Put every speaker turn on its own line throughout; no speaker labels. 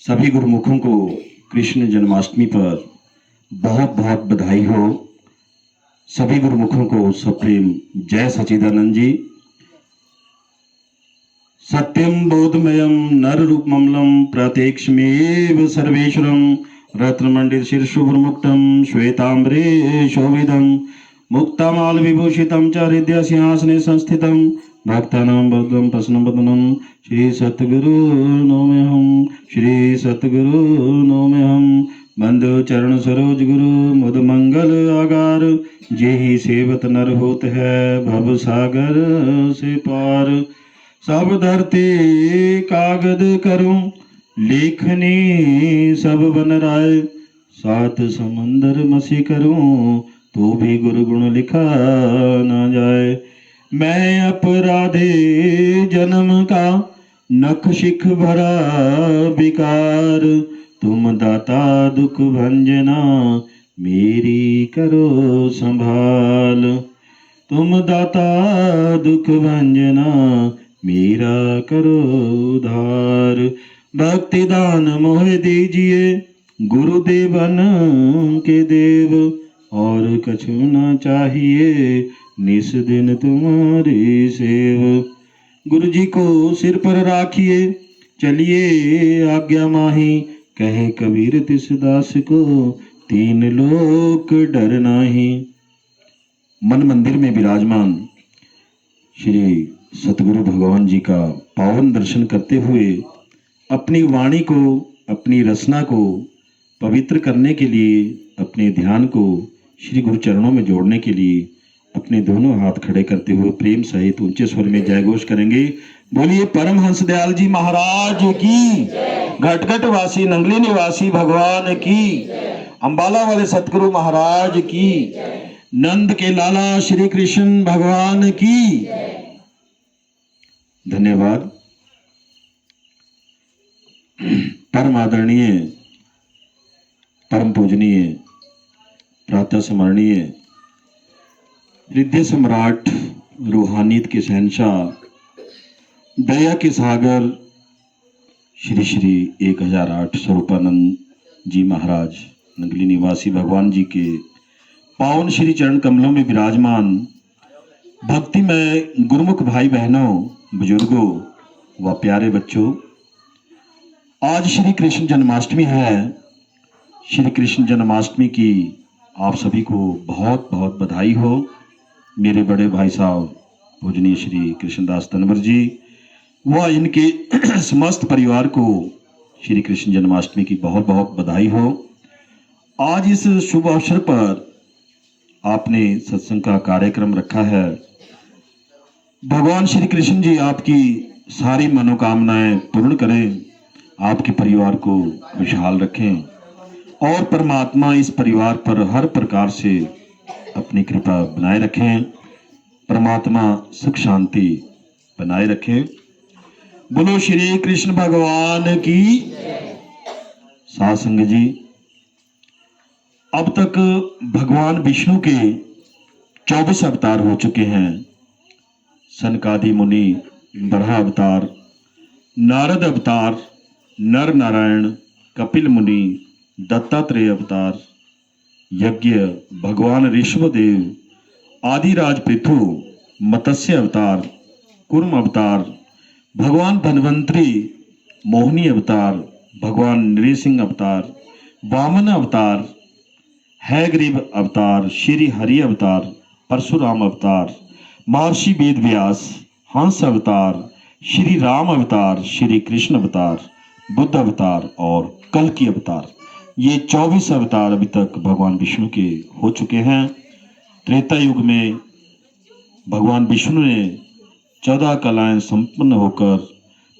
सभी गुरुमुखों को कृष्ण जन्माष्टमी पर बहुत बहुत बधाई हो। सभी गुरुमुखों को सप्रेम जय सच्चिदानंद जी। सत्यम बोधमयम नर रूपममलम प्रत्यक्षमेव सर्वेश्वरम रत्नमंडित शीर्षुभ्रमुक्तम श्वेतांबरे शोभितम मुक्तामाल विभूषितम च हृदय सिंहासने संस्थितम भक्तानां बद्धं प्रसन्नवदनं श्री सतगुरु नौम्यहं श्री सतगुरु नौम्यहं बंधु चरण सरोज गुरु मुद मंगल आगार जेहि सेवत नर होत है भव सागर से पार। सब धरती कागद करूं लेखनी सब बन राय सात समंदर मसी करूं तो भी गुरु गुण लिखा न जाए। मैं अपराधे जन्म का नख शिख भरा विकार तुम दाता दुख भंजना मेरी करो संभाल। तुम दाता दुख भंजना मेरा करो उद्धार। भक्ति दान मोह दीजिए गुरुदेवन के देव और कछु न चाहिए निस दिन तुम्हारी सेव। गुरु जी को सिर पर राखिए चलिए आज्ञा माही कहे कबीर तिस दास को तीन लोक डर नाही। मन मंदिर में विराजमान श्री सतगुरु भगवान जी का पावन दर्शन करते हुए अपनी वाणी को अपनी रचना को पवित्र करने के लिए अपने ध्यान को श्री गुरु चरणों में जोड़ने के लिए अपने दोनों हाथ खड़े करते हुए प्रेम सहित ऊंचे स्वर में जय घोष करेंगे। बोलिए परमहंस दयाल जी महाराज की, घटघट वासी नंगली निवासी भगवान की, अंबाला वाले सतगुरु महाराज की, नंद के लाला श्री कृष्ण भगवान की। धन्यवाद। परम आदरणीय परम पूजनीय प्रातः स्मरणीय हृदय सम्राट रूहानियत के शहंशाह दया के सागर श्री श्री 1008 स्वरूपानंद जी महाराज नंगली निवासी भगवान जी के पावन श्री चरण कमलों में विराजमान भक्तिमय गुरुमुख भाई बहनों बुजुर्गों व प्यारे बच्चों, आज श्री कृष्ण जन्माष्टमी है। श्री कृष्ण जन्माष्टमी की आप सभी को बहुत बहुत बधाई हो। मेरे बड़े भाई साहब पूजनीय श्री कृष्णदास तनवर जी व इनके समस्त परिवार को श्री कृष्ण जन्माष्टमी की बहुत बहुत बधाई हो। आज इस शुभ अवसर पर आपने सत्संग का कार्यक्रम रखा है। भगवान श्री कृष्ण जी आपकी सारी मनोकामनाएं पूर्ण करें, आपके परिवार को खुशहाल रखें और परमात्मा इस परिवार पर हर प्रकार से अपनी कृपा बनाए रखें। परमात्मा सुख शांति बनाए रखें। बोलो श्री कृष्ण भगवान की। साध संगत जी, अब तक भगवान विष्णु के 24 अवतार हो चुके हैं। सनकादि मुनि बराह अवतार, नारद अवतार, नर नारायण, कपिल मुनि, दत्तात्रेय अवतार, यज्ञ भगवान ऋषभदेव, आदिराज पृथु, मत्स्य अवतार, कुर्म अवतार, भगवान धन्वंतरी, मोहिनी अवतार, भगवान नृसिंह अवतार, वामन अवतार, हैग्रीव अवतार, श्री हरि अवतार, परशुराम अवतार, महर्षि वेद व्यास, हंस अवतार, श्री राम अवतार, श्री कृष्ण अवतार, बुद्ध अवतार और कल्कि अवतार। ये 24 अवतार अभी तक भगवान विष्णु के हो चुके हैं। त्रेता युग में भगवान विष्णु ने 14 कलाएं संपन्न होकर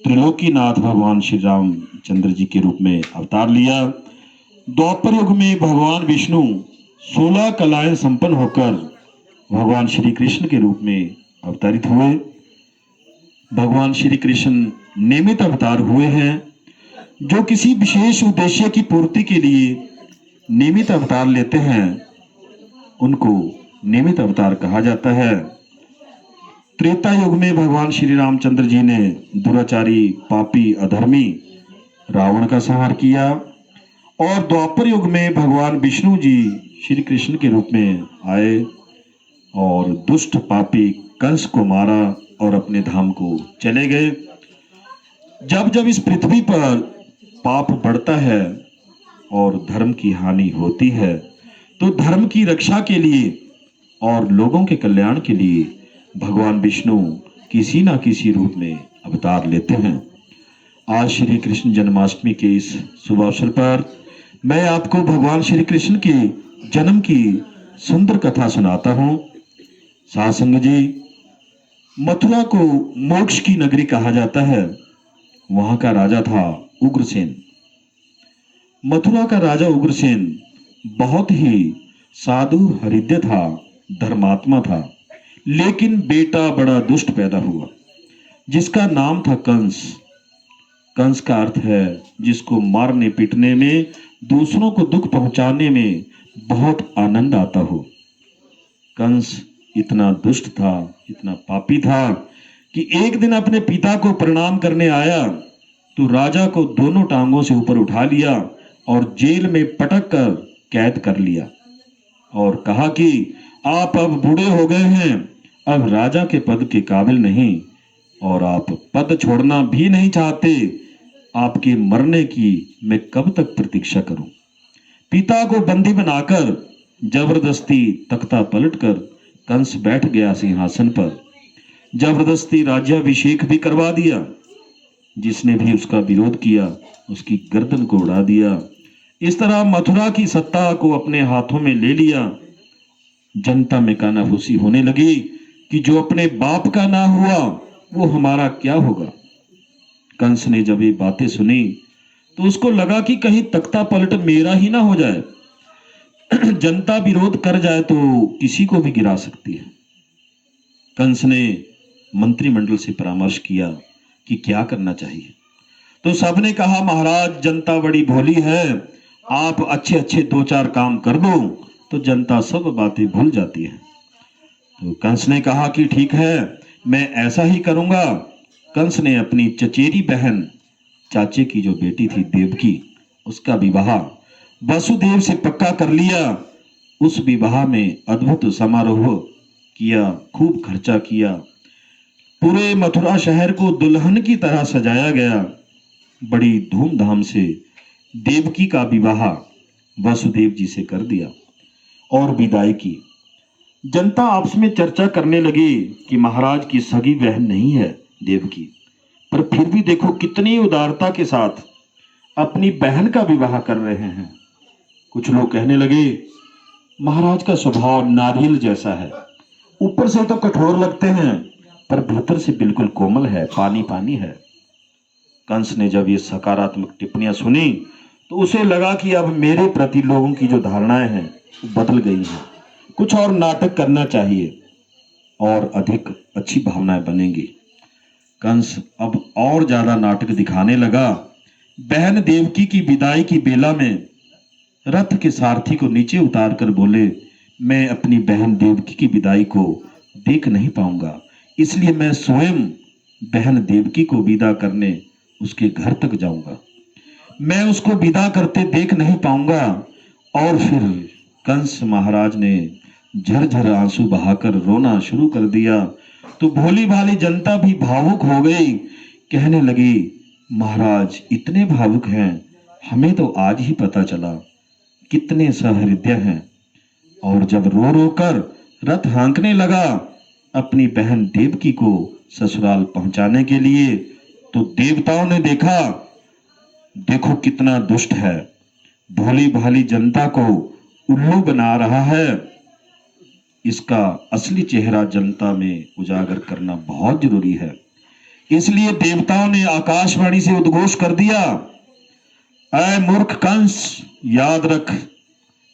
त्रिलोकीनाथ भगवान श्री रामचंद्र जी के रूप में अवतार लिया। द्वापर युग में भगवान विष्णु 16 कलाएं संपन्न होकर भगवान श्री कृष्ण के रूप में अवतरित हुए। भगवान श्री कृष्ण नियमित अवतार हुए हैं। जो किसी विशेष उद्देश्य की पूर्ति के लिए नियमित अवतार लेते हैं उनको नियमित अवतार कहा जाता है। त्रेता युग में भगवान श्री रामचंद्र जी ने दुराचारी, पापी, अधर्मी रावण का संहार किया और द्वापर युग में भगवान विष्णु जी श्री कृष्ण के रूप में आए और दुष्ट पापी कंस को मारा और अपने धाम को चले गए। जब जब इस पृथ्वी पर पाप बढ़ता है और धर्म की हानि होती है तो धर्म की रक्षा के लिए और लोगों के कल्याण के लिए भगवान विष्णु किसी ना किसी रूप में अवतार लेते हैं। आज श्री कृष्ण जन्माष्टमी के इस शुभ अवसर पर मैं आपको भगवान श्री कृष्ण के जन्म की सुंदर कथा सुनाता हूँ। साध संग जी, मथुरा को मोक्ष की नगरी कहा जाता है। वहां का राजा था उग्रसेन। मथुरा का राजा उग्रसेन बहुत ही साधु हृदय था, धर्मात्मा था, लेकिन बेटा बड़ा दुष्ट पैदा हुआ जिसका नाम था कंस। कंस का अर्थ है जिसको मारने पीटने में, दूसरों को दुख पहुंचाने में बहुत आनंद आता हो। कंस इतना दुष्ट था, इतना पापी था कि एक दिन अपने पिता को प्रणाम करने आया तो राजा को दोनों टांगों से ऊपर उठा लिया और जेल में पटक कर कैद कर लिया और कहा कि आप अब बूढ़े हो गए हैं, अब राजा के पद के काबिल नहीं और आप पद छोड़ना भी नहीं चाहते। आपके मरने की मैं कब तक प्रतीक्षा करूं। पिता को बंदी बनाकर जबरदस्ती तख्ता पलटकर कंस बैठ गया सिंहासन पर। जबरदस्ती राज्याभिषेक भी करवा दिया। जिसने भी उसका विरोध किया उसकी गर्दन को उड़ा दिया। इस तरह मथुरा की सत्ता को अपने हाथों में ले लिया। जनता में कानाफूसी होने लगी कि जो अपने बाप का ना हुआ वो हमारा क्या होगा। कंस ने जब ये बातें सुनी तो उसको लगा कि कहीं तख्ता पलट मेरा ही ना हो जाए। जनता विरोध कर जाए तो किसी को भी गिरा सकती है। कंस ने मंत्रिमंडल से परामर्श किया कि क्या करना चाहिए। तो सबने कहा, महाराज जनता बड़ी भोली है, आप अच्छे अच्छे दो चार काम कर दो तो जनता सब बातें भूल जाती है। तो कंस ने कहा कि ठीक है, मैं ऐसा ही करूंगा। कंस ने अपनी चचेरी बहन, चाचे की जो बेटी थी देवकी, उसका विवाह वसुदेव से पक्का कर लिया। उस विवाह में अद्भुत समारोह किया, खूब खर्चा किया। पूरे मथुरा शहर को दुल्हन की तरह सजाया गया। बड़ी धूमधाम से देवकी का विवाह वसुदेव जी से कर दिया और विदाई की। जनता आपस में चर्चा करने लगी कि महाराज की सगी बहन नहीं है देवकी, पर फिर भी देखो कितनी उदारता के साथ अपनी बहन का विवाह कर रहे हैं। कुछ लोग कहने लगे, महाराज का स्वभाव नारियल जैसा है, ऊपर से तो कठोर लगते हैं पर भीतर से बिल्कुल कोमल है, पानी पानी है। कंस ने जब ये सकारात्मक टिप्पणियां सुनी तो उसे लगा कि अब मेरे प्रति लोगों की जो धारणाएं हैं वो बदल गई हैं, कुछ और नाटक करना चाहिए और अधिक अच्छी भावनाएं बनेंगी। कंस अब और ज्यादा नाटक दिखाने लगा। बहन देवकी की विदाई की बेला में रथ के सारथी को नीचे उतार कर बोले, मैं अपनी बहन देवकी की विदाई को देख नहीं पाऊंगा, इसलिए मैं स्वयं बहन देवकी को विदा करने उसके घर तक जाऊंगा। मैं उसको विदा करते देख नहीं पाऊंगा। और फिर कंस महाराज ने झरझर आंसू बहाकर रोना शुरू कर दिया। तो भोली भाली जनता भी भावुक हो गई, कहने लगी, महाराज इतने भावुक हैं, हमें तो आज ही पता चला, कितने सहृदय हैं। और जब रो रो कर रथ हाँकने लगा अपनी बहन देवकी को ससुराल पहुंचाने के लिए, तो देवताओं ने देखा, देखो कितना दुष्ट है, भोली भाली जनता को उल्लू बना रहा है। इसका असली चेहरा जनता में उजागर करना बहुत जरूरी है। इसलिए देवताओं ने आकाशवाणी से उद्घोष कर दिया, ऐ मूर्ख कंस, याद रख,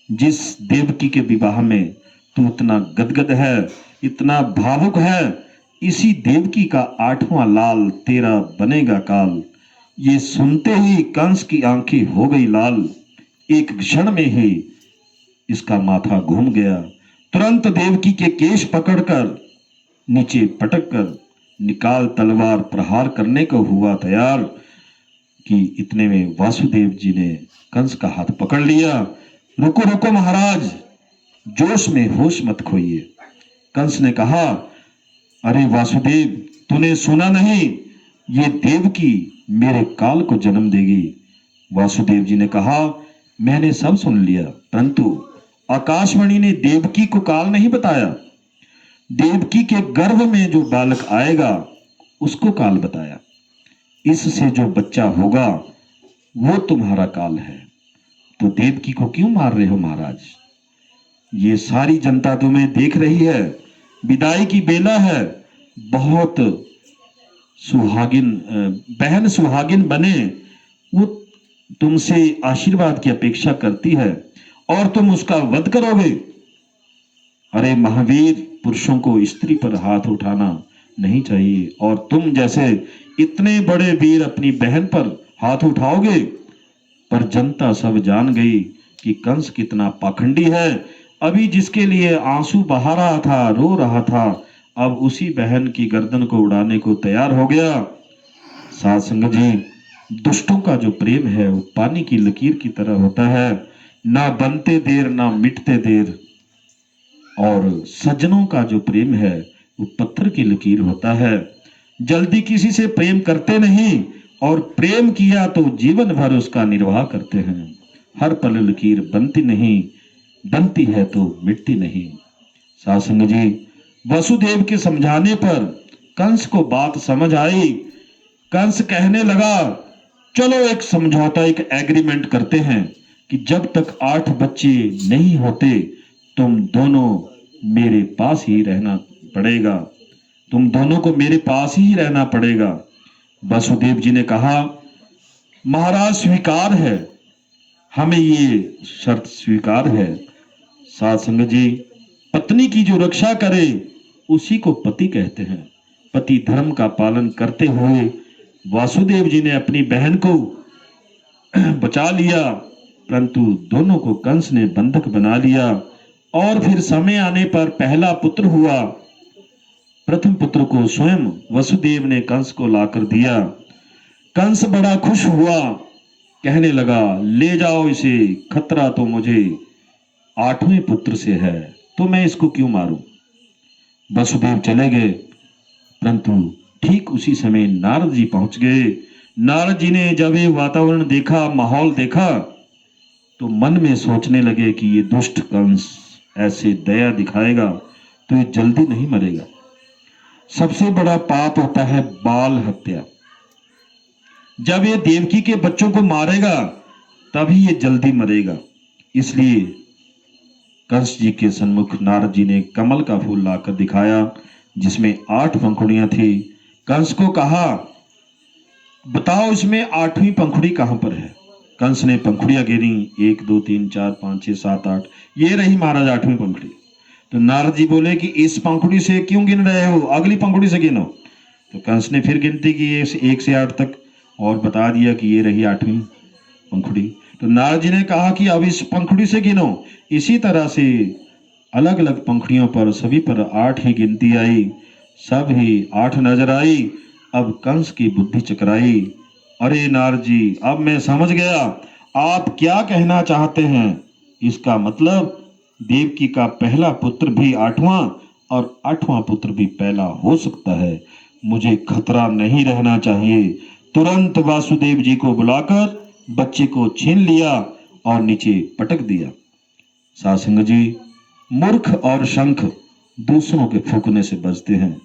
जिस देवकी के विवाह में तू इतना गदगद है, इतना भावुक है, इसी देवकी का 8वां लाल तेरा बनेगा काल। ये सुनते ही कंस की आंखें हो गई लाल। एक क्षण में ही इसका माथा घूम गया। तुरंत देवकी के केश पकड़कर नीचे पटक कर निकाल तलवार प्रहार करने को हुआ तैयार। कि इतने में वासुदेव जी ने कंस का हाथ पकड़ लिया। रुको रुको महाराज, जोश में होश मत खोइए। कंस ने कहा, अरे वासुदेव, तूने सुना नहीं, ये देवकी मेरे काल को जन्म देगी। वासुदेव जी ने कहा, मैंने सब सुन लिया, परंतु आकाशवाणी ने देवकी को काल नहीं बताया। देवकी के गर्भ में जो बालक आएगा उसको काल बताया। इससे जो बच्चा होगा वो तुम्हारा काल है। तो देवकी को क्यों मार रहे हो महाराज? ये सारी जनता तुम्हें देख रही है, विदाई की बेला है, बहुत सुहागिन बहन सुहागिन बने वो तुमसे आशीर्वाद की अपेक्षा करती है और तुम उसका वध करोगे। अरे महावीर, पुरुषों को स्त्री पर हाथ उठाना नहीं चाहिए, और तुम जैसे इतने बड़े वीर अपनी बहन पर हाथ उठाओगे। पर जनता सब जान गई कि कंस कितना पाखंडी है। अभी जिसके लिए आंसू बहा रहा था, रो रहा था, अब उसी बहन की गर्दन को उड़ाने को तैयार हो गया। साध संगत जी, दुष्टों का जो प्रेम है वो पानी की लकीर की तरह होता है, ना बनते देर ना मिटते देर। और सज्जनों का जो प्रेम है वो पत्थर की लकीर होता है, जल्दी किसी से प्रेम करते नहीं, और प्रेम किया तो जीवन भर उसका निर्वाह करते हैं। हर पल लकीर बनती नहीं, बनती है तो मिटती नहीं। साध संगत जी, वसुदेव के समझाने पर कंस को बात समझ आई। कंस कहने लगा, चलो एक समझौता, एक एग्रीमेंट करते हैं कि जब तक 8 बच्चे नहीं होते तुम दोनों मेरे पास ही रहना पड़ेगा, तुम दोनों को मेरे पास ही रहना पड़ेगा। वसुदेव जी ने कहा, महाराज स्वीकार है, हमें ये शर्त स्वीकार है। साध संगत जी, पत्नी की जो रक्षा करे उसी को पति कहते हैं। पति धर्म का पालन करते हुए वासुदेव जी ने अपनी बहन को बचा लिया, परंतु दोनों को कंस ने बंधक बना लिया। और फिर समय आने पर पहला पुत्र हुआ। प्रथम पुत्र को स्वयं वसुदेव ने कंस को लाकर दिया। कंस बड़ा खुश हुआ, कहने लगा, ले जाओ इसे, खतरा तो मुझे 8वें पुत्र से है, तो मैं इसको क्यों मारूं। वसुदेव चले गए, परंतु ठीक उसी समय नारद जी पहुंच गए। नारद जी ने जब ये वातावरण देखा, माहौल देखा, तो मन में सोचने लगे कि ये दुष्ट कंस ऐसे दया दिखाएगा तो ये जल्दी नहीं मरेगा। सबसे बड़ा पाप होता है बाल हत्या। जब ये देवकी के बच्चों को मारेगा तभी ये जल्दी मरेगा। इसलिए कंस जी के सन्मुख नारद जी ने कमल का फूल लाकर दिखाया जिसमें 8 पंखुड़ियां थी। कंस को कहा, बताओ इसमें 8वीं पंखुड़ी कहां पर है। कंस ने पंखुड़ियां गिनी, 1 2 3 4 5 6 7 8, ये रही महाराज 8वीं पंखुड़ी। तो नारद जी बोले कि इस पंखुड़ी से क्यों गिन रहे हो, अगली पंखुड़ी से गिनो। तो कंस ने फिर गिनती की 1 से 8 तक और बता दिया कि ये रही 8वीं पंखुड़ी। तो नारद जी ने कहा कि अब इस पंखुड़ी से गिनो। इसी तरह से अलग अलग पंखुड़ियों पर सभी पर 8 ही गिनती आई, सब ही 8 नजर आई। अब कंस की बुद्धि चकराई। अरे नारद जी, अब मैं समझ गया आप क्या कहना चाहते हैं। इसका मतलब देवकी का पहला पुत्र भी 8वां और 8वां पुत्र भी पहला हो सकता है। मुझे खतरा नहीं रहना चाहिए। तुरंत वासुदेव जी को बुलाकर बच्चे को छीन लिया और नीचे पटक दिया। साध संगत जी, मूर्ख और शंख दूसरों के फूकने से बचते हैं,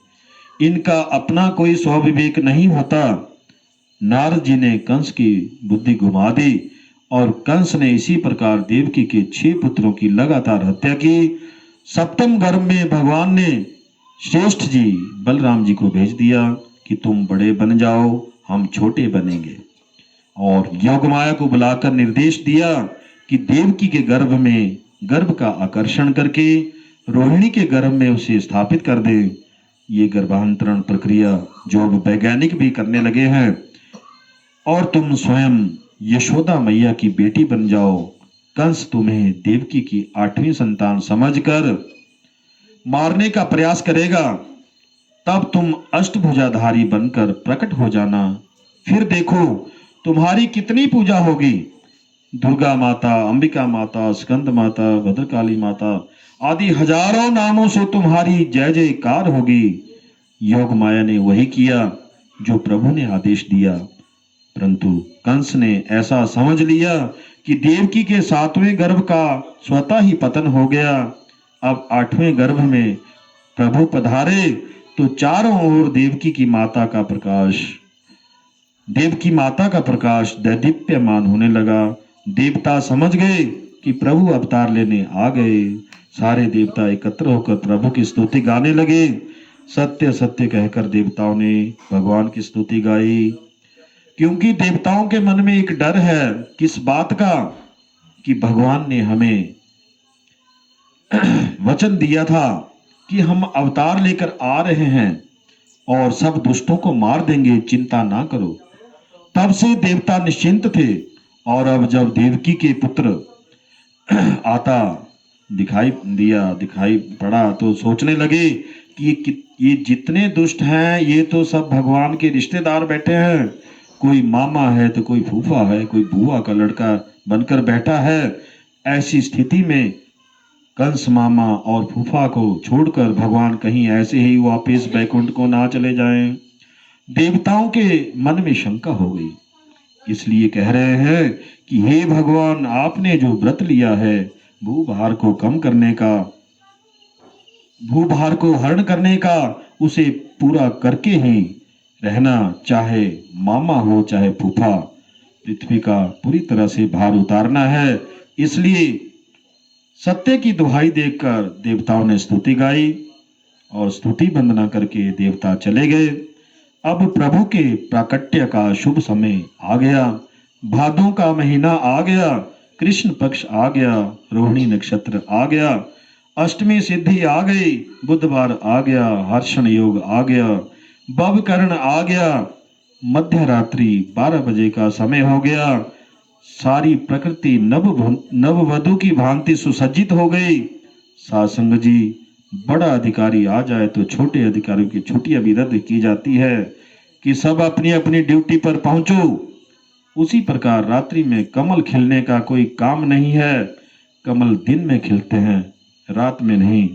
इनका अपना कोई स्वविवेक नहीं होता। नारद जी ने कंस की बुद्धि घुमा दी और कंस ने इसी प्रकार देवकी के 6 पुत्रों की लगातार हत्या की। 7वें गर्भ में भगवान ने श्रेष्ठ जी बलराम जी को भेज दिया कि तुम बड़े बन जाओ, हम छोटे बनेंगे, और योगमाया को बुलाकर निर्देश दिया कि देवकी के गर्भ में गर्भ का आकर्षण करके रोहिणी के गर्भ में उसे स्थापित कर दे। ये गर्भांतरण प्रक्रिया जो अब वैज्ञानिक भी करने लगे हैं, और तुम स्वयं यशोदा मैया की बेटी बन जाओ। कंस तुम्हें देवकी की 8वीं संतान समझकर मारने का प्रयास करेगा, तब तुम अष्टभुजाधारी बनकर प्रकट हो जाना। फिर देखो तुम्हारी कितनी पूजा होगी। दुर्गा माता, अंबिका माता, स्कंद माता, भद्रकाली माता आदि हजारों नामों से तुम्हारी जय जयकार होगी। योग माया ने वही किया जो प्रभु ने आदेश दिया, परंतु कंस ने ऐसा समझ लिया कि देवकी के 7वें गर्भ का स्वतः ही पतन हो गया। अब 8वें गर्भ में प्रभु पधारे तो चारों ओर देवकी की माता का प्रकाश दैदीप्यमान होने लगा। देवता समझ गए कि प्रभु अवतार लेने आ गए। सारे देवता एकत्र होकर प्रभु की स्तुति गाने लगे। सत्य सत्य कहकर देवताओं ने भगवान की स्तुति गाई, क्योंकि देवताओं के मन में एक डर है। किस बात का? कि भगवान ने हमें वचन दिया था कि हम अवतार लेकर आ रहे हैं और सब दुष्टों को मार देंगे, चिंता ना करो। तब से देवता निश्चिंत थे। और अब जब देवकी के पुत्र आता दिखाई पड़ा तो सोचने लगे कि ये जितने दुष्ट हैं ये तो सब भगवान के रिश्तेदार बैठे हैं। कोई मामा है तो कोई फूफा है, कोई बुआ का लड़का बनकर बैठा है। ऐसी स्थिति में कंस मामा और फूफा को छोड़कर भगवान कहीं ऐसे ही वापस बैकुंठ को ना चले जाएं। देवताओं के मन में शंका हो गई, इसलिए कह रहे हैं कि हे भगवान, आपने जो व्रत लिया है भूभार को हरण करने का, उसे पूरा करके ही रहना, चाहे मामा हो चाहे फूफा। पृथ्वी का पूरी तरह से भार उतारना है। इसलिए सत्य की दुहाई देकर देवताओं ने स्तुति गाई और स्तुति वंदना करके देवता चले गए। अब प्रभु के प्राकट्य का शुभ समय आ गया। भादों का महीना आ गया, कृष्ण पक्ष आ गया, रोहिणी नक्षत्र आ गया, अष्टमी सिद्धि आ गई, बुधवार आ गया, हर्षण योग आ गया, बवकरण आ गया, मध्य रात्रि 12 बजे का समय हो गया। सारी प्रकृति नववधु की भांति सुसज्जित हो गई। सासंग जी, बड़ा अधिकारी आ जाए तो छोटे अधिकारियों की छुट्टियां भी रद्द की जाती है कि सब अपनी अपनी ड्यूटी पर पहुंचो। उसी प्रकार रात्रि में कमल खिलने का कोई काम नहीं है। कमल दिन में खिलते हैं, रात में नहीं।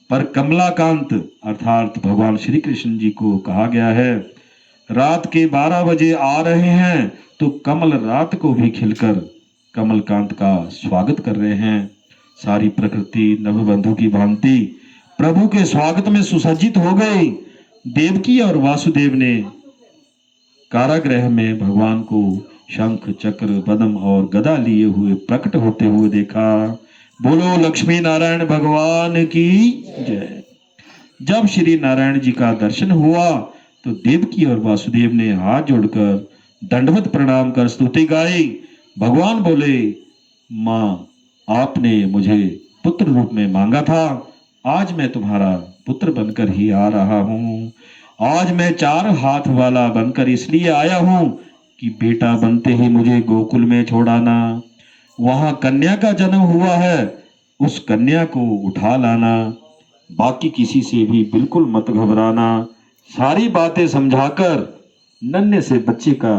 पर कमलाकांत अर्थात भगवान श्री कृष्ण जी को कहा गया है, रात के 12 बजे आ रहे हैं तो कमल रात को भी खिलकर कमलकांत का स्वागत कर रहे हैं। सारी प्रकृति नवबंधु की भांति प्रभु के स्वागत में सुसज्जित हो गई। देवकी और वासुदेव ने कारागृह में भगवान को शंख चक्र पद्म और गदा लिए हुए प्रकट होते हुए देखा। बोलो लक्ष्मी नारायण भगवान की जय। जब श्री नारायण जी का दर्शन हुआ तो देवकी और वासुदेव ने हाथ जोड़कर दंडवत प्रणाम कर स्तुति गाई। भगवान बोले, माँ, आपने मुझे पुत्र रूप में मांगा था, आज मैं तुम्हारा पुत्र बनकर ही आ रहा हूँ। आज मैं 4 हाथ वाला बनकर इसलिए आया हूँ कि बेटा बनते ही मुझे गोकुल में छोड़ाना, वहां कन्या का जन्म हुआ है, उस कन्या को उठा लाना, बाकी किसी से भी बिल्कुल मत घबराना। सारी बातें समझाकर नन्हे से बच्चे का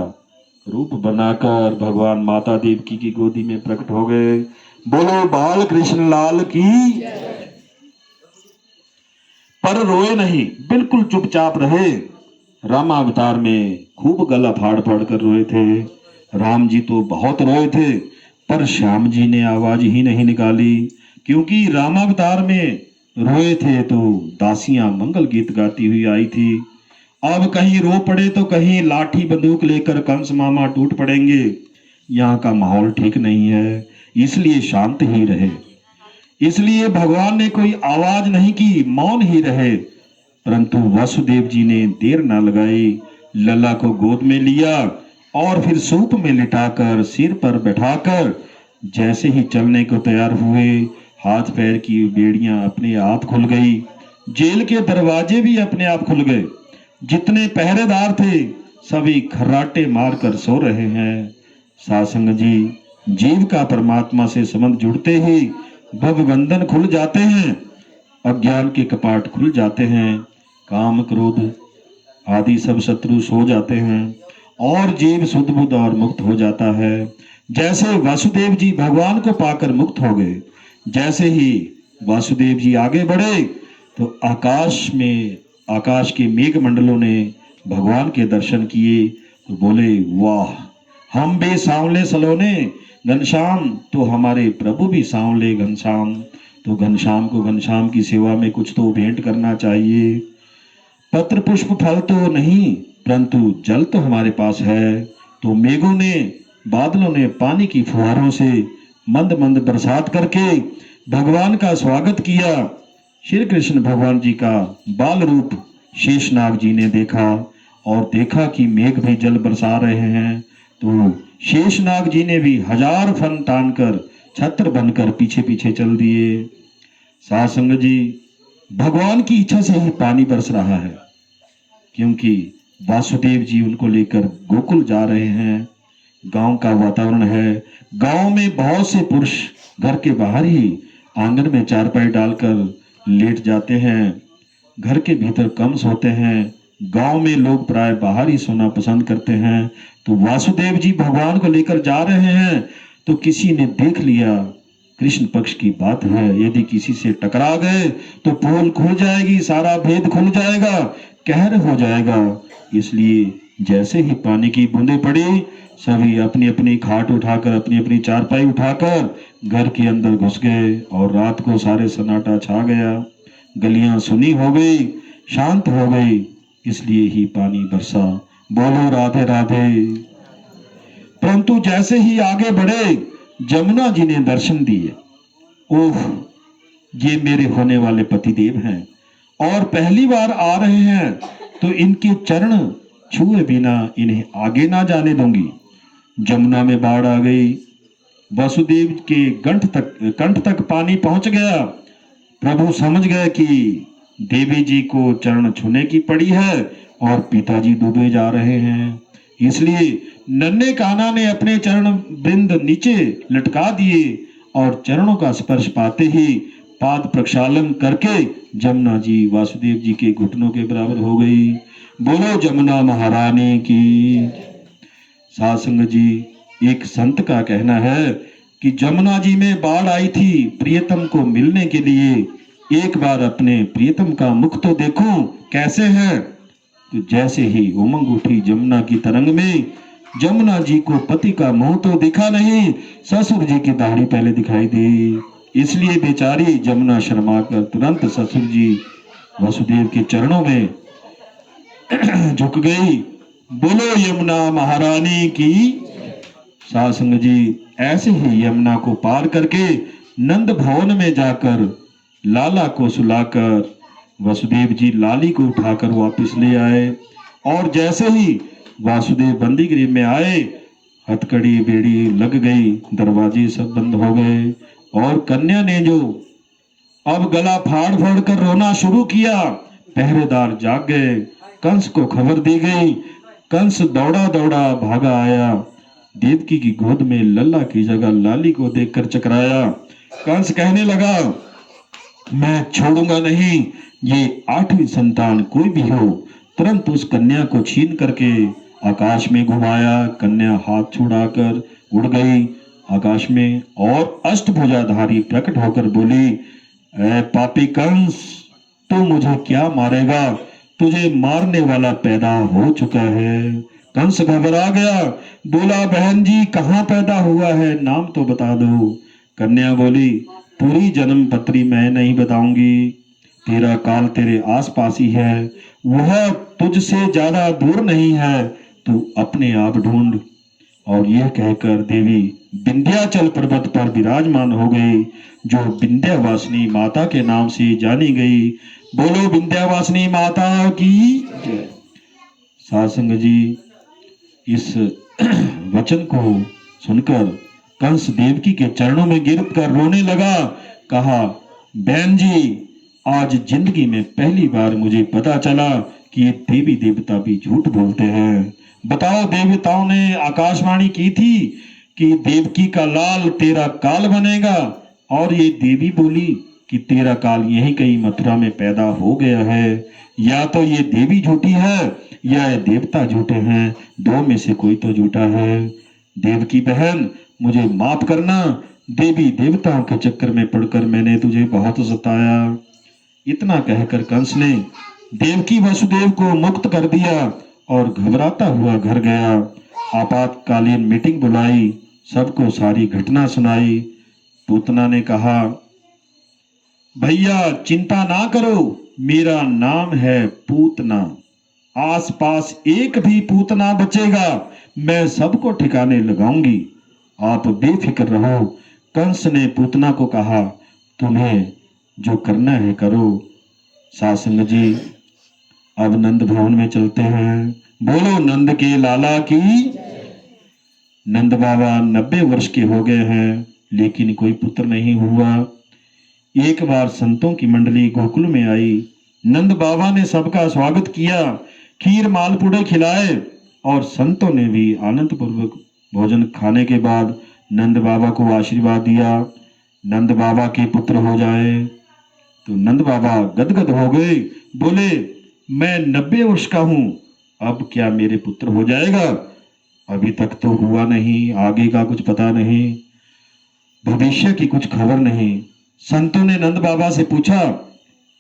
रूप बनाकर भगवान माता देवकी की गोदी में प्रकट हो गए। बोलो बाल कृष्ण लाल की। पर रोए नहीं, बिल्कुल चुपचाप रहे। रामावतार में खूब गला फाड़ फाड़ कर रोए थे। राम जी तो बहुत रोए थे, पर श्याम जी ने आवाज ही नहीं निकाली, क्योंकि रामावतार में रोए थे तो दासियां मंगल गीत गाती हुई आई थी। अब कहीं रो पड़े तो कहीं लाठी बंदूक लेकर कंस मामा टूट पड़ेंगे। यहाँ का माहौल ठीक नहीं है, इसलिए शांत ही रहे। इसलिए भगवान ने कोई आवाज नहीं की, मौन ही रहे। परंतु वासुदेव जी ने देर न लगाई, लला को गोद में लिया और फिर सूप में लिटाकर सिर पर बैठाकर जैसे ही चलने को तैयार हुए, हाथ पैर की बेड़ियां अपने आप खुल गई, जेल के दरवाजे भी अपने आप खुल गए। जितने पहरेदार थे सभी खर्राटे मारकर सो रहे हैं। सासंग जी, जीव का परमात्मा से संबंध जुड़ते ही भवबंधन खुल जाते हैं, अज्ञान के कपाट खुल जाते हैं, काम क्रोध आदि सब शत्रु सो जाते हैं और जीव शुद्ध बुद्ध और मुक्त हो जाता है। जैसे वासुदेव जी भगवान को पाकर मुक्त हो गए, जैसे ही वासुदेव जी आगे बढ़े तो आकाश के मेघ मंडलों ने भगवान के दर्शन किए तो बोले, वाह, हम भी सांवले सलोने घनश्याम, तो हमारे प्रभु भी सांवले घनश्याम, तो घनश्याम को घनश्याम की सेवा में कुछ तो भेंट करना चाहिए। पत्र पुष्प फल तो नहीं, परंतु जल तो हमारे पास है। तो मेघों ने, बादलों ने पानी की फुहारों से मंद मंद बरसात करके भगवान का स्वागत किया। श्री कृष्ण भगवान जी का बाल रूप शेषनाग जी ने देखा और देखा कि मेघ भी जल बरसा रहे हैं, तो शेषनाग जी ने भी 1000 फन तानकर छत्र बनकर पीछे पीछे चल दिए। साध संगत जी, भगवान की इच्छा से ही पानी बरस रहा है, क्योंकि वासुदेव जी उनको लेकर गोकुल जा रहे हैं। गांव का वातावरण है, गांव में बहुत से पुरुष घर के बाहर ही आंगन में चारपाई डालकर लेट जाते हैं, घर के भीतर कम सोते हैं। गांव में लोग प्राय बाहर ही सोना पसंद करते हैं। तो वासुदेव जी भगवान को लेकर जा रहे हैं, तो किसी ने देख लिया, कृष्ण पक्ष की बात है, यदि किसी से टकरा गए तो पोल खुल जाएगी, सारा भेद खुल जाएगा, कहर हो जाएगा। इसलिए जैसे ही पानी की बूंदें पड़ी, सभी अपनी अपनी खाट उठाकर, अपनी अपनी चारपाई उठाकर घर के अंदर घुस गए और रात को सारे सन्नाटा छा गया। गलियां सुनी हो गई, शांत हो गई, इसलिए ही पानी बरसा। बोलो राधे राधे। परंतु जैसे ही आगे बढ़े, जमुना जी ने दर्शन दिए। ओह, ये मेरे होने वाले पतिदेव हैं और पहली बार आ रहे हैं, तो इनके चरण छुए बिना इन्हें आगे ना जाने दूंगी। जमुना में बाढ़ आ गई, वसुदेव के कंठ तक पानी पहुंच गया। प्रभु समझ गए कि देवी जी को चरण छूने की पड़ी है और पिताजी डूबे जा रहे हैं, इसलिए नन्हे कान्हा ने अपने चरण बिंद नीचे लटका दिए और चरणों का स्पर्श पाते ही पाद प्रक्षालन करके जमुना जी वासुदेव जी के घुटनों के बराबर हो गई। बोलो जमुना महारानी की। साध संगत जी, एक संत का कहना है कि जमुना जी में बाढ़ आई थी प्रियतम को मिलने के लिए, एक बार अपने प्रियतम का मुख तो देखो कैसे है। तो जैसे ही उमंग उठी जमुना की तरंग में, जमुना जी को पति का मुंह तो दिखा नहीं, ससुर जी की दाढ़ी पहले दिखाई दी। इसलिए बेचारी जमुना शर्मा कर तुरंत ससुर जी वसुदेव के चरणों में झुक गई। बोलो यमुना महारानी की। साध संगत जी, ऐसे ही यमुना को पार करके नंद भवन में जाकर लाला को सुलाकर वसुदेव जी लाली को उठाकर वापस ले आए। और जैसे ही वासुदेव बंदी गृह में आए, हथकड़ी बेड़ी लग गई, दरवाजे सब बंद हो गए और कन्या ने जो अब गला फाड़ फाड़ कर रोना शुरू किया, पहरेदार जाग गए, कंस को खबर दी गई। कंस दौड़ा दौड़ा भागा आया, देवकी की गोद में लल्ला की जगह लाली को देखकर चकराया। कंस कहने लगा, मैं छोड़ूंगा नहीं, ये 8वीं संतान कोई भी हो। तुरंत उस कन्या को छीन करके आकाश में घुमाया। कन्या हाथ छुड़ाकर उड़ गई आकाश में और अष्टभुजाधारी प्रकट होकर बोली, ऐ पापी कंस, तू मुझे क्या मारेगा, तुझे मारने वाला पैदा हो चुका है। कंस घबरा गया, बोला, बहन जी कहाँ पैदा हुआ है, नाम तो बता दो। कन्या बोली, पूरी जन्म पत्री मैं नहीं बताऊंगी, तेरा काल तेरे आसपास ही है, वह तुझसे ज्यादा दूर नहीं है, तू अपने आप ढूंढ। और यह कहकर देवी विंध्याचल पर्वत पर विराजमान हो गई, जो विंध्यवासिनी माता के नाम से जानी गई। बोलो विंध्यवासिनी माता की जय। साध संगत जी, इस वचन को सुनकर कंस देवकी के चरणों में गिर कर रोने लगा। कहा, बहन जी, आज जिंदगी में पहली बार मुझे पता चला कि ये देवी देवता भी झूठ बोलते हैं। बताओ, देवताओं ने आकाशवाणी की थी कि देवकी का लाल तेरा काल बनेगा, और ये देवी बोली कि तेरा काल यहीं कहीं मथुरा में पैदा हो गया है। या तो ये देवी झूठी है यह देवता झूठे हैं, दो में से कोई तो झूठा है। देव की बहन, मुझे माफ करना, देवी देवताओं के चक्कर में पड़कर मैंने तुझे बहुत सताया। इतना कहकर कंस ने देवकी वसुदेव को मुक्त कर दिया और घबराता हुआ घर गया। आपातकालीन मीटिंग बुलाई, सबको सारी घटना सुनाई। पूतना ने कहा, भैया चिंता ना करो, मेरा नाम है पूतना। आसपास एक भी पूतना बचेगा, मैं सबको ठिकाने लगाऊंगी, आप बेफिक्र रहो। कंस ने पूतना को कहा, तुम्हें जो करना है करो। सासंग जी, अब नंद भवन में चलते हैं। बोलो नंद के लाला की। नंद बाबा 90 वर्ष के हो गए हैं, लेकिन कोई पुत्र नहीं हुआ। एक बार संतों की मंडली गोकुल में आई। नंद बाबा ने सबका स्वागत किया, खीर मालपुड़े खिलाए और संतों ने भी आनंद पूर्वक भोजन खाने के बाद नंद बाबा को आशीर्वाद दिया, नंद बाबा के पुत्र हो जाए। तो नंद बाबा गदगद हो गए, बोले, मैं 90 वर्ष का हूं, अब क्या मेरे पुत्र हो जाएगा? अभी तक तो हुआ नहीं, आगे का कुछ पता नहीं, भविष्य की कुछ खबर नहीं। संतों ने नंद बाबा से पूछा,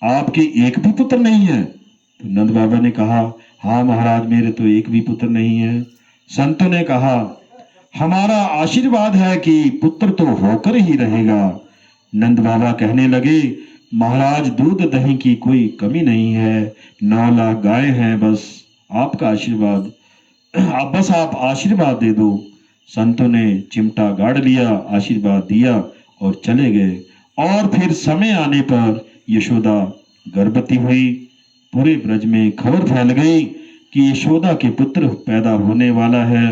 आपके एक भी पुत्र नहीं है? तो नंद बाबा ने कहा, हाँ महाराज, मेरे तो एक भी पुत्र नहीं है। संतों ने कहा, हमारा आशीर्वाद है कि पुत्र तो होकर ही रहेगा। नंद बाबा कहने लगे, महाराज दूध दही की कोई कमी नहीं है, 9 लाख गाय हैं, बस आपका आशीर्वाद, बस आप आशीर्वाद दे दो। संतों ने चिमटा गाड़ लिया, आशीर्वाद दिया और चले गए। और फिर समय आने पर यशोदा गर्भवती हुई। पूरे ब्रज में खबर फैल गई कि यशोदा के पुत्र पैदा होने वाला है।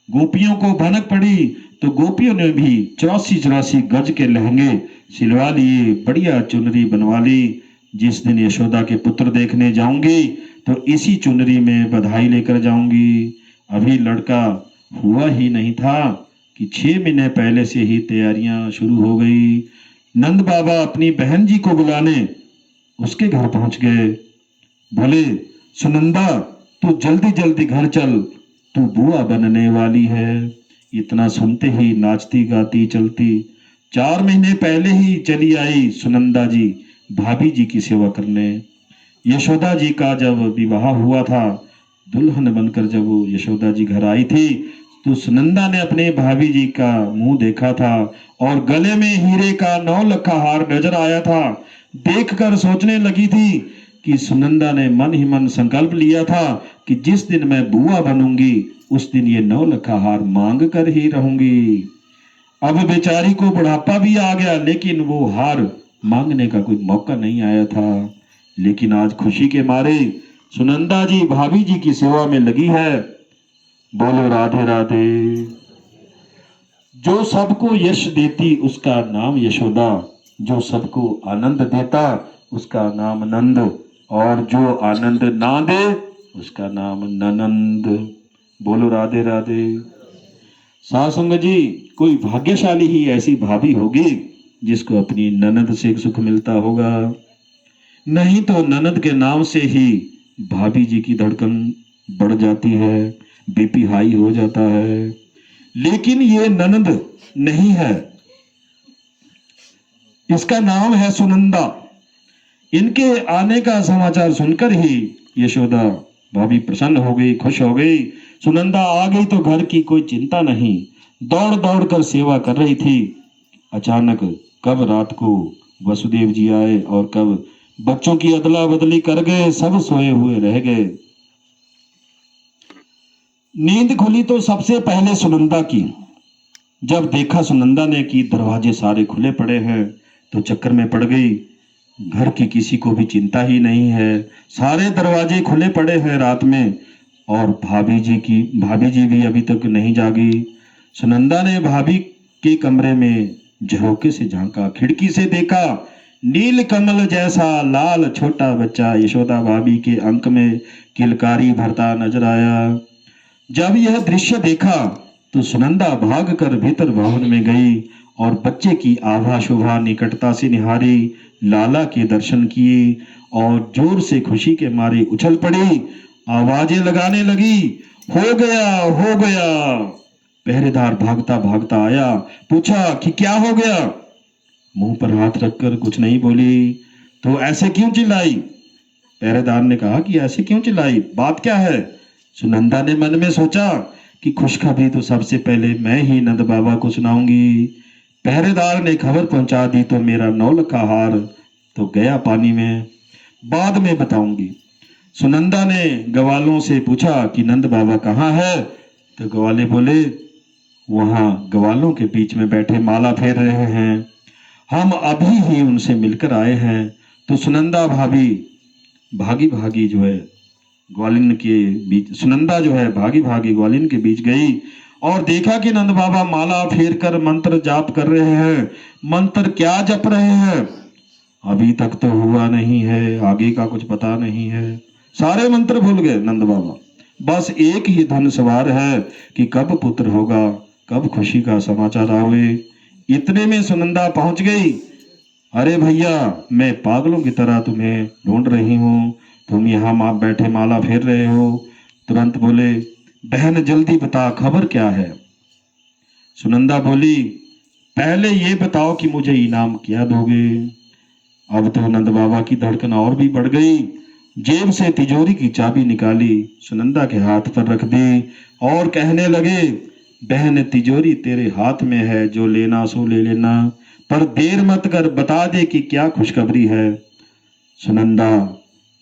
गोपियों को भनक पड़ी तो गोपियों ने भी 84 गज के लहंगे सिलवा लिए, बढ़िया चुनरी बनवा ली। जिस दिन यशोदा के पुत्र देखने जाऊंगी तो इसी चुनरी में बधाई लेकर जाऊंगी। अभी लड़का हुआ ही नहीं था कि 6 महीने पहले से ही तैयारियां शुरू हो गई। नंद बाबा अपनी बहन जी को बुलाने उसके घर पहुंच गए। बोले, सुनंदा, तू जल्दी जल्दी घर चल, तू बुआ बनने वाली है। इतना सुनते ही नाचती गाती चलती 4 महीने पहले ही चली आई सुनंदा जी भाभी जी की सेवा करने। यशोदा जी का जब विवाह हुआ था, दुल्हन बनकर जब वो यशोदा जी घर आई थी तो सुनंदा ने अपने भाभी जी का मुंह देखा था और गले में हीरे का 9 लखा हार नजर आया था। देखकर सोचने लगी थी कि सुनंदा ने मन ही मन संकल्प लिया था कि जिस दिन मैं बुआ बनूंगी उस दिन ये 9 लखा हार मांग कर ही रहूंगी। अब बेचारी को बुढ़ापा भी आ गया, लेकिन वो हार मांगने का कोई मौका नहीं आया था। लेकिन आज खुशी के मारे सुनंदा जी भाभी जी की सेवा में लगी है। बोलो राधे राधे। जो सबको यश देती उसका नाम यशोदा, जो सबको आनंद देता उसका नाम नंद, और जो आनंद ना दे उसका नाम ननंद। बोलो राधे राधे। सासंग जी, कोई भाग्यशाली ही ऐसी भाभी होगी जिसको अपनी ननद से सुख मिलता होगा, नहीं तो ननद के नाम से ही भाभी जी की धड़कन बढ़ जाती है, बीपी हाई हो जाता है। लेकिन ये ननद नहीं है, इसका नाम है सुनंदा। इनके आने का समाचार सुनकर ही यशोदा भाभी प्रसन्न हो गई, खुश हो गई। सुनंदा आ गई तो घर की कोई चिंता नहीं, दौड़ दौड़ कर सेवा कर रही थी। अचानक कब रात को वसुदेव जी आए और कब बच्चों की अदला बदली कर गए, सब सोए हुए रह गए। नींद खुली तो सबसे पहले सुनंदा की। जब देखा सुनंदा ने कि दरवाजे सारे खुले पड़े हैं तो चक्कर में पड़ गई। घर की किसी को भी चिंता ही नहीं है, सारे दरवाजे खुले पड़े हैं रात में, और भाभी जी भी अभी तक नहीं जागी। सुनंदा ने भाभी के कमरे में झरोके से झांका, खिड़की से देखा, नील कमल जैसा लाल छोटा बच्चा यशोदा भाभी के अंक में किलकारी भरता नजर आया। जब यह दृश्य देखा तो सुनंदा भागकर भीतर भवन में गई और बच्चे की आभा शोभा निकटता से निहारी, लाला के दर्शन किए और जोर से खुशी के मारे उछल पड़ी आवाजें लगाने लगी, हो गया हो गया। पहरेदार भागता भागता आया, पूछा कि क्या हो गया। मुंह पर हाथ रखकर कुछ नहीं बोली। तो ऐसे क्यों चिल्लाई? पहरेदार ने कहा कि ऐसे क्यों चिल्लाई, बात क्या है? सुनंदा ने मन में सोचा कि खुशखबरी तो सबसे पहले मैं ही नंद बाबा को सुनाऊंगी। पहरेदार ने खबर पहुंचा दी तो मेरा 9 का हार तो गया पानी में, बाद में बताऊंगी। सुनंदा ने ग्वालों से पूछा कि नंद बाबा कहाँ है? तो ग्वाले बोले, वहां ग्वालों के बीच में बैठे माला फेर रहे हैं, हम अभी ही उनसे मिलकर आए हैं। तो सुनंदा भाभी भागी भागी जो है ग्वालिन के बीच, सुनंदा जो है भागी भागी ग्वालिन के बीच गई और देखा कि नंद बाबा माला फेर कर मंत्र जाप कर रहे हैं। मंत्र क्या जप रहे हैं? अभी तक तो हुआ नहीं है, आगे का कुछ पता नहीं है। सारे मंत्र भूल गए नंद बाबा, बस एक ही धुन सवार है कि कब पुत्र होगा, कब खुशी का समाचार आवे। इतने में सुनंदा पहुंच गई। अरे भैया, मैं पागलों की तरह तुम्हें ढूंढ रही हूँ, तुम यहाँ माँ बैठे माला फेर रहे हो। तुरंत बोले, बहन जल्दी बता खबर क्या है? सुनंदा बोली, पहले ये बताओ कि मुझे इनाम क्या दोगे? अब तो नंद बाबा की धड़कन और भी बढ़ गई। जेब से तिजोरी की चाबी निकाली, सुनंदा के हाथ पर रख दी और कहने लगे, बहन तिजोरी तेरे हाथ में है, जो लेना सो ले लेना, पर देर मत कर, बता दे कि क्या खुशखबरी है। सुनंदा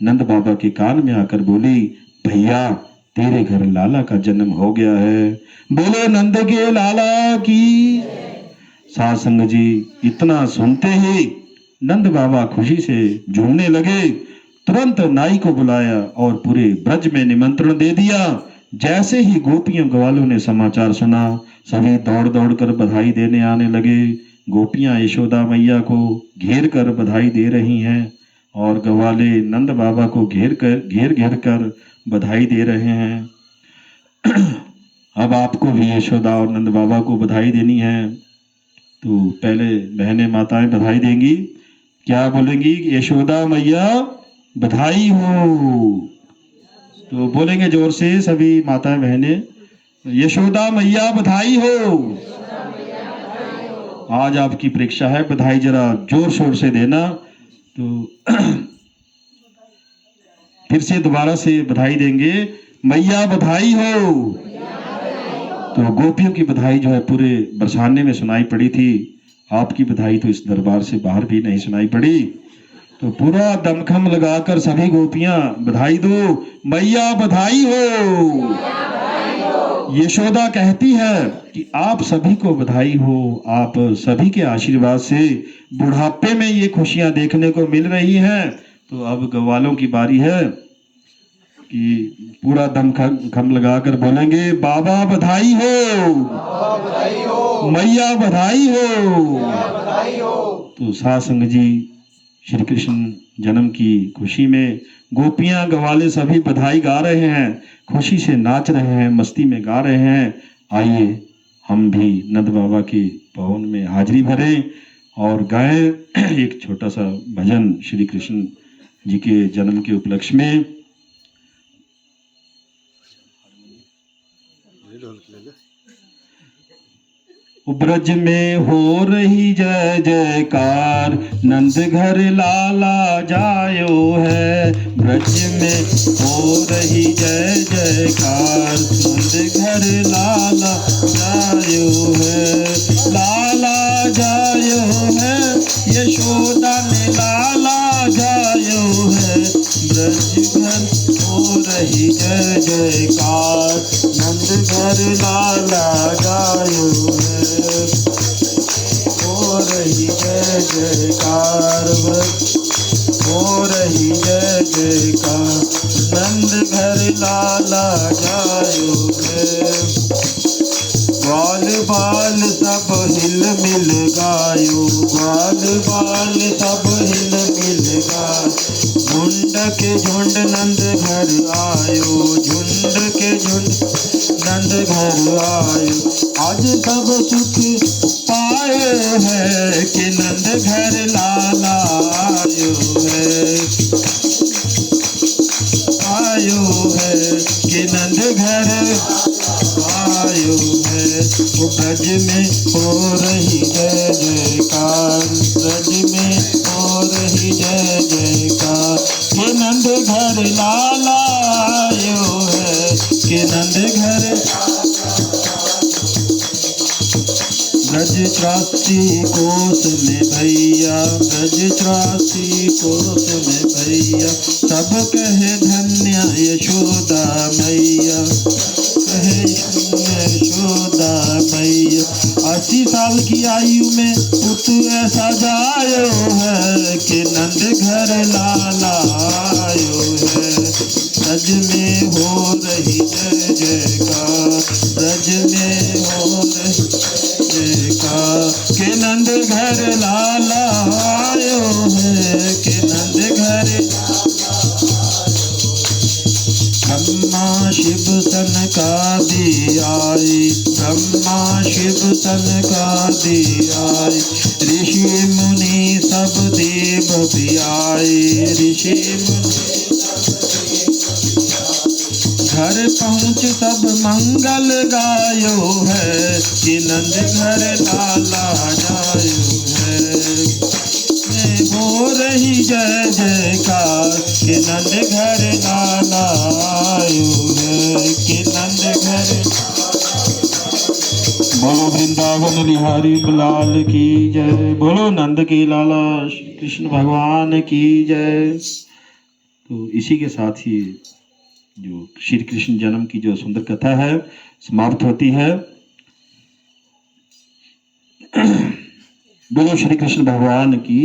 नंद बाबा के कान में आकर बोली, भैया तेरे घर लाला का जन्म हो गया है, बोलो नंद के लाला की। साध संगत जी, इतना सुनते ही नंद बाबा खुशी से झूमने लगे। तुरंत नाई को बुलाया और पूरे ब्रज में निमंत्रण दे दिया। जैसे ही गोपियों ग्वालों ने समाचार सुना, सभी दौड़ दौड़ कर बधाई देने आने लगे। गोपियां यशोदा मैया को घेर कर बधाई दे रही हैं और ग्वाले नंद बाबा को घेर घेर कर बधाई दे रहे हैं। अब आपको भी यशोदा और नंद बाबा को बधाई देनी है, तो पहले बहनें माताएं बधाई देंगी। क्या बोलेंगी? यशोदा मैया बधाई हो। तो बोलेंगे जोर से सभी माताएं बहनें, यशोदा मैया बधाई हो। आज आपकी परीक्षा है, बधाई जरा जोर शोर से देना। तो फिर से दोबारा से बधाई देंगे, मैया बधाई हो। तो गोपियों की बधाई जो है पूरे बरसाने में सुनाई पड़ी थी। आपकी बधाई तो इस दरबार से बाहर भी नहीं सुनाई पड़ी। तो पूरा दमखम लगाकर सभी गोपियां बधाई दो, मैया बधाई हो। यशोदा कहती है कि आप सभी को बधाई हो, आप सभी के आशीर्वाद से बुढ़ापे में ये खुशियां देखने को मिल रही हैं। तो अब ग्वालों की बारी है कि पूरा दमखम लगाकर बोलेंगे, बाबा बधाई हो, मैया बधाई हो। तो साध संगत जी, श्री कृष्ण जन्म की खुशी में गोपियां ग्वाले सभी बधाई गा रहे हैं, खुशी से नाच रहे हैं, मस्ती में गा रहे हैं। आइए हम भी नंद बाबा के भवन में हाजिरी भरें और गाएं एक छोटा सा भजन श्री कृष्ण जी के जन्म के उपलक्ष्य में। ब्रज में हो रही जय जयकार, नंद घर लाला जायो है। ब्रज में हो रही जय जयकार, नंद घर लाला जायो है। लाला जायो है, यशोदा ने लाला जायो है। ब्रज घर हो रही जय जयकार, नंद घर लाला जायो है। हो रही जय जयकार, हो रही जय जयकार, नंद घर लाला जायो है। ग्वाल बाल सब हिल मिल गायो, ग्वाल बाल सब हिल मिल गायो। झुंड के झुंड नंद घर आयो, झुंड के झुंड नंद घर आयो। आज सब सुख पाए हैं कि नंद घर लाला आयो है, आयो है। जय जयकार, ब्रज में हो रही जय जयकार। के नंद घर लाला आयो है, के नंद घर ब्रज 84 कोस में भैया, ब्रज 84 कोस में भैया। सब कहे धन्य यशोदा मैया, कहे यशोदा मैया। 80 साल की आयु में पुत्र ऐसा जायो है, कि नंद घर लाला आयो है। ब्रज में हो रही जय जयकार, ब्रज में हो रही जयकार। के नंद घर लाला आयो है, के नंद घर। ब्रह्मा शिव सनकादि आए, ब्रह्मा शिव सनकादि आए। ऋषि मुनि सब देव भी आए, ऋषि मुनि घर पहुँच सब मंगल गायो है, कि नंद घर लाला जायो है। हो रही जय जयकार, कि नंद घर लाला आयो है, कि नंद घर। बोलो वृंदावन बिहारी लाल की जय, बोलो नंद के लाला श्री कृष्ण भगवान की जय। तो इसी के साथ ही जो श्री कृष्ण जन्म की जो सुंदर कथा है समाप्त होती है। बोलो श्री कृष्ण भगवान की।